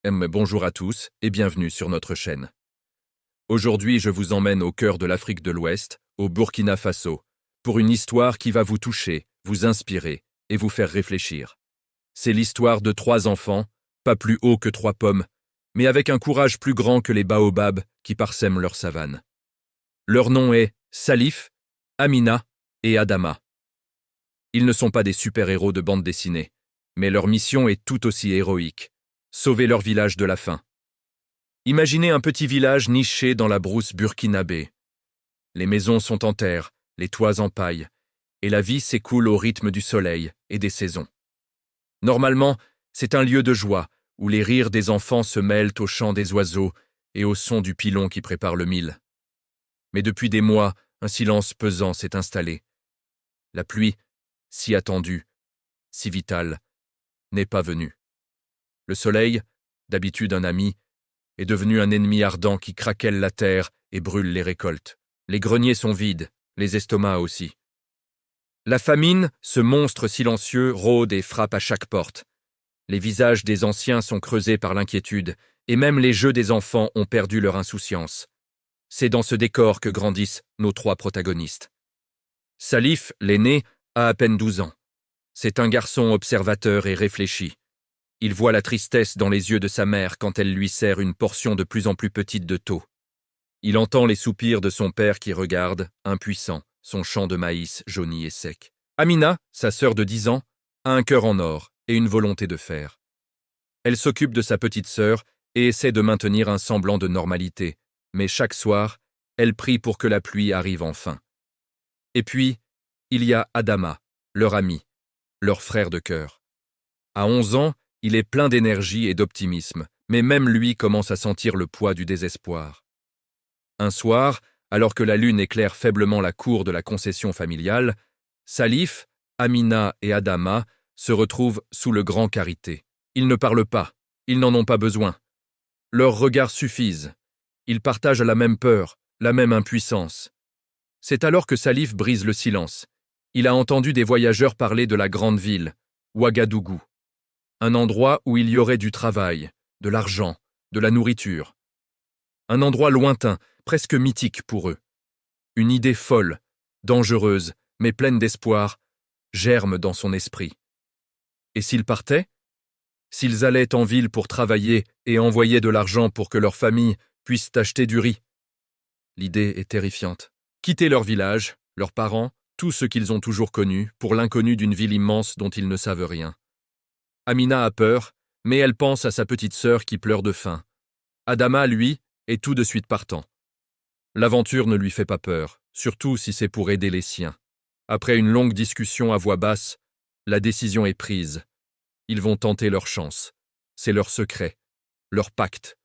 Bonjour à tous et bienvenue sur notre chaîne. Aujourd'hui, je vous emmène au cœur de l'Afrique de l'Ouest, au Burkina Faso, pour une histoire qui va vous toucher, vous inspirer et vous faire réfléchir. C'est l'histoire de 3 enfants, pas plus hauts que 3 pommes, mais avec un courage plus grand que les baobabs qui parsèment leur savane. Leur nom est Salif, Amina et Adama. Ils ne sont pas des super-héros de bande dessinée, mais leur mission est tout aussi héroïque. Sauver leur village de la faim. Imaginez un petit village niché dans la brousse burkinabé. Les maisons sont en terre, les toits en paille, et la vie s'écoule au rythme du soleil et des saisons. Normalement, c'est un lieu de joie, où les rires des enfants se mêlent au chant des oiseaux et au son du pilon qui prépare le mil. Mais depuis des mois, un silence pesant s'est installé. La pluie, si attendue, si vitale, n'est pas venue. Le soleil, d'habitude un ami, est devenu un ennemi ardent qui craquelle la terre et brûle les récoltes. Les greniers sont vides, les estomacs aussi. La famine, ce monstre silencieux, rôde et frappe à chaque porte. Les visages des anciens sont creusés par l'inquiétude, et même les jeux des enfants ont perdu leur insouciance. C'est dans ce décor que grandissent nos 3 protagonistes. Salif, l'aîné, a à peine 12 ans. C'est un garçon observateur et réfléchi. Il voit la tristesse dans les yeux de sa mère quand elle lui sert une portion de plus en plus petite de taux. Il entend les soupirs de son père qui regarde, impuissant, son champ de maïs jauni et sec. Amina, sa sœur de 10 ans, a un cœur en or et une volonté de fer. Elle s'occupe de sa petite sœur et essaie de maintenir un semblant de normalité, mais chaque soir, elle prie pour que la pluie arrive enfin. Et puis, il y a Adama, leur ami, leur frère de cœur. À 11 ans, il est plein d'énergie et d'optimisme, mais même lui commence à sentir le poids du désespoir. Un soir, alors que la lune éclaire faiblement la cour de la concession familiale, Salif, Amina et Adama se retrouvent sous le grand karité. Ils ne parlent pas, ils n'en ont pas besoin. Leurs regards suffisent. Ils partagent la même peur, la même impuissance. C'est alors que Salif brise le silence. Il a entendu des voyageurs parler de la grande ville, Ouagadougou. Un endroit où il y aurait du travail, de l'argent, de la nourriture. Un endroit lointain, presque mythique pour eux. Une idée folle, dangereuse, mais pleine d'espoir, germe dans son esprit. Et s'ils partaient? S'ils allaient en ville pour travailler et envoyer de l'argent pour que leur famille puisse acheter du riz? L'idée est terrifiante. Quitter leur village, leurs parents, tout ce qu'ils ont toujours connu, pour l'inconnu d'une ville immense dont ils ne savent rien. Amina a peur, mais elle pense à sa petite sœur qui pleure de faim. Adama, lui, est tout de suite partant. L'aventure ne lui fait pas peur, surtout si c'est pour aider les siens. Après une longue discussion à voix basse, la décision est prise. Ils vont tenter leur chance. C'est leur secret, leur pacte.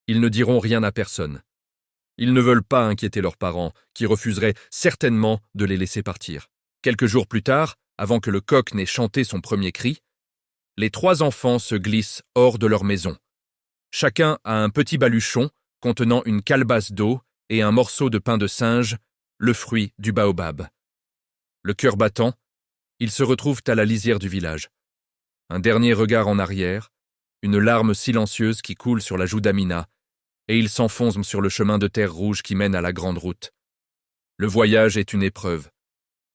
Ils ne diront rien à personne. Ils ne veulent pas inquiéter leurs parents, qui refuseraient certainement de les laisser partir. Quelques jours plus tard, avant que le coq n'ait chanté son premier cri, les 3 enfants se glissent hors de leur maison. Chacun a un petit baluchon contenant une calebasse d'eau et un morceau de pain de singe, le fruit du baobab. Le cœur battant, ils se retrouvent à la lisière du village. Un dernier regard en arrière, une larme silencieuse qui coule sur la joue d'Amina, et ils s'enfoncent sur le chemin de terre rouge qui mène à la grande route. Le voyage est une épreuve.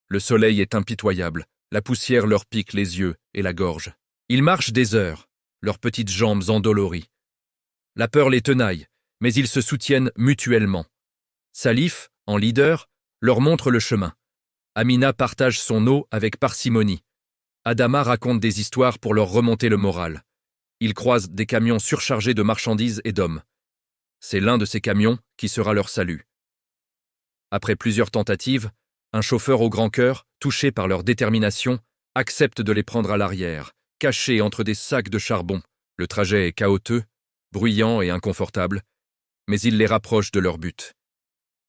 Le soleil est impitoyable, la poussière leur pique les yeux et la gorge. Ils marchent des heures, leurs petites jambes endolories. La peur les tenaille, mais ils se soutiennent mutuellement. Salif, en leader, leur montre le chemin. Amina partage son eau avec parcimonie. Adama raconte des histoires pour leur remonter le moral. Ils croisent des camions surchargés de marchandises et d'hommes. C'est l'un de ces camions qui sera leur salut. Après plusieurs tentatives, un chauffeur au grand cœur, touché par leur détermination, accepte de les prendre à l'arrière, cachés entre des sacs de charbon. Le trajet est chaotique, bruyant et inconfortable, mais il les rapproche de leur but.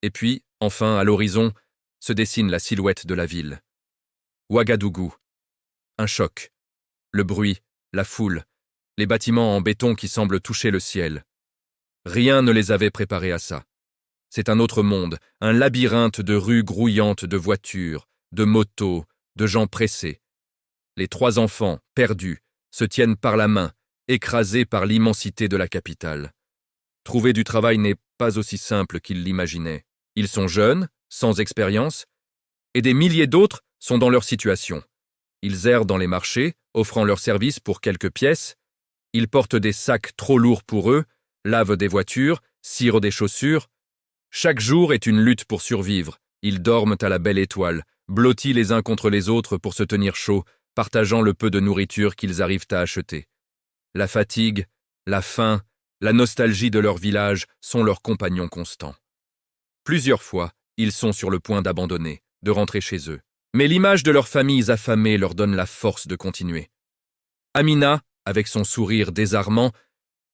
Et puis, enfin, à l'horizon, se dessine la silhouette de la ville. Ouagadougou. Un choc. Le bruit, la foule, les bâtiments en béton qui semblent toucher le ciel. Rien ne les avait préparés à ça. C'est un autre monde, un labyrinthe de rues grouillantes de voitures, de motos, de gens pressés. Les 3 enfants, perdus, se tiennent par la main écrasés par l'immensité de la capitale. Trouver du travail n'est pas aussi simple qu'ils l'imaginaient. Ils sont jeunes, sans expérience, et des milliers d'autres sont dans leur situation. Ils errent dans les marchés, offrant leurs services pour quelques pièces. Ils portent des sacs trop lourds pour eux, lavent des voitures, cirent des chaussures. Chaque jour est une lutte pour survivre. Ils dorment à la belle étoile, blottis les uns contre les autres pour se tenir chaud, partageant le peu de nourriture qu'ils arrivent à acheter. La fatigue, la faim, la nostalgie de leur village sont leurs compagnons constants. Plusieurs fois, ils sont sur le point d'abandonner, de rentrer chez eux. Mais l'image de leurs familles affamées leur donne la force de continuer. Amina, avec son sourire désarmant,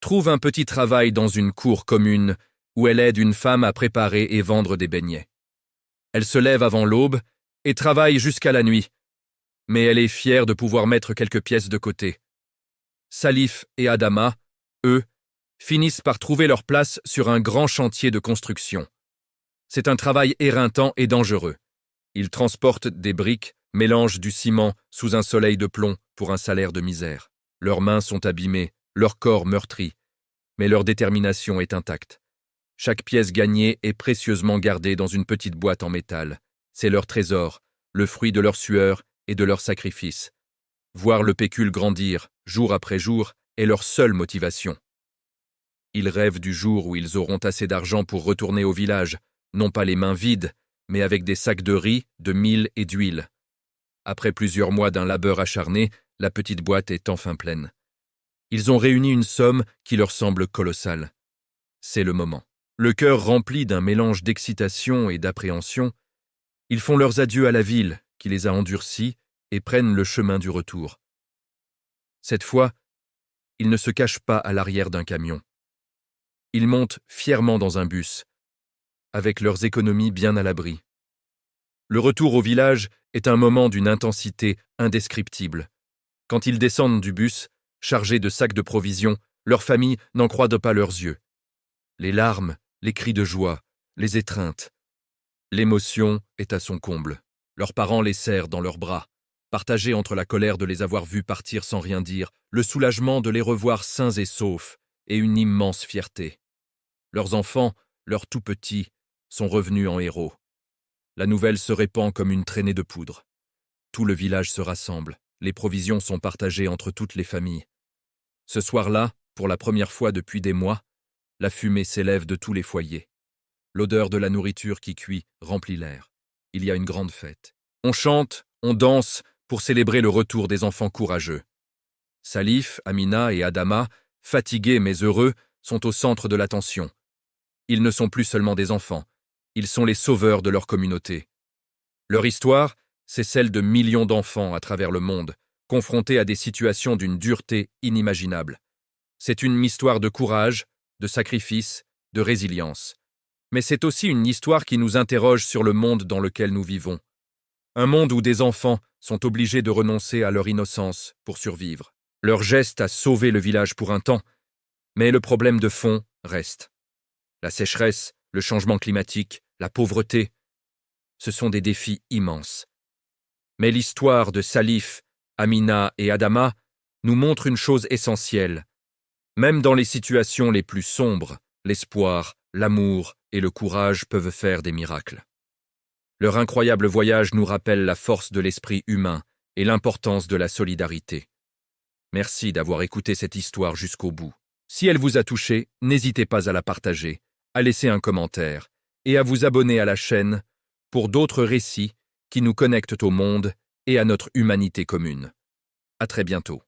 trouve un petit travail dans une cour commune où elle aide une femme à préparer et vendre des beignets. Elle se lève avant l'aube et travaille jusqu'à la nuit, mais elle est fière de pouvoir mettre quelques pièces de côté. Salif et Adama, eux, finissent par trouver leur place sur un grand chantier de construction. C'est un travail éreintant et dangereux. Ils transportent des briques, mélangent du ciment sous un soleil de plomb pour un salaire de misère. Leurs mains sont abîmées, leur corps meurtri, mais leur détermination est intacte. Chaque pièce gagnée est précieusement gardée dans une petite boîte en métal. C'est leur trésor, le fruit de leur sueur et de leur sacrifice. Voir le pécule grandir, jour après jour, est leur seule motivation. Ils rêvent du jour où ils auront assez d'argent pour retourner au village, non pas les mains vides, mais avec des sacs de riz, de mil et d'huile. Après plusieurs mois d'un labeur acharné, la petite boîte est enfin pleine. Ils ont réuni une somme qui leur semble colossale. C'est le moment. Le cœur rempli d'un mélange d'excitation et d'appréhension, ils font leurs adieux à la ville qui les a endurcis et prennent le chemin du retour. Cette fois, ils ne se cachent pas à l'arrière d'un camion. Ils montent fièrement dans un bus, avec leurs économies bien à l'abri. Le retour au village est un moment d'une intensité indescriptible. Quand ils descendent du bus, chargés de sacs de provisions, leur famille n'en croit pas leurs yeux. Les larmes, les cris de joie, les étreintes. L'émotion est à son comble. Leurs parents les serrent dans leurs bras, partagés entre la colère de les avoir vus partir sans rien dire, le soulagement de les revoir sains et saufs, et une immense fierté. Leurs enfants, leurs tout-petits, sont revenus en héros. La nouvelle se répand comme une traînée de poudre. Tout le village se rassemble, les provisions sont partagées entre toutes les familles. Ce soir-là, pour la première fois depuis des mois, la fumée s'élève de tous les foyers. L'odeur de la nourriture qui cuit remplit l'air. Il y a une grande fête. On chante, on danse pour célébrer le retour des enfants courageux. Salif, Amina et Adama, fatigués mais heureux, sont au centre de l'attention. Ils ne sont plus seulement des enfants, ils sont les sauveurs de leur communauté. Leur histoire, c'est celle de millions d'enfants à travers le monde, confrontés à des situations d'une dureté inimaginable. C'est une histoire de courage, de sacrifice, de résilience. Mais c'est aussi une histoire qui nous interroge sur le monde dans lequel nous vivons. Un monde où des enfants sont obligés de renoncer à leur innocence pour survivre. Leur geste a sauvé le village pour un temps, mais le problème de fond reste. La sécheresse, le changement climatique, la pauvreté, ce sont des défis immenses. Mais l'histoire de Salif, Amina et Adama nous montre une chose essentielle. Même dans les situations les plus sombres, l'espoir, l'amour et le courage peuvent faire des miracles. Leur incroyable voyage nous rappelle la force de l'esprit humain et l'importance de la solidarité. Merci d'avoir écouté cette histoire jusqu'au bout. Si elle vous a touché, n'hésitez pas à la partager, à laisser un commentaire et à vous abonner à la chaîne pour d'autres récits qui nous connectent au monde et à notre humanité commune. À très bientôt.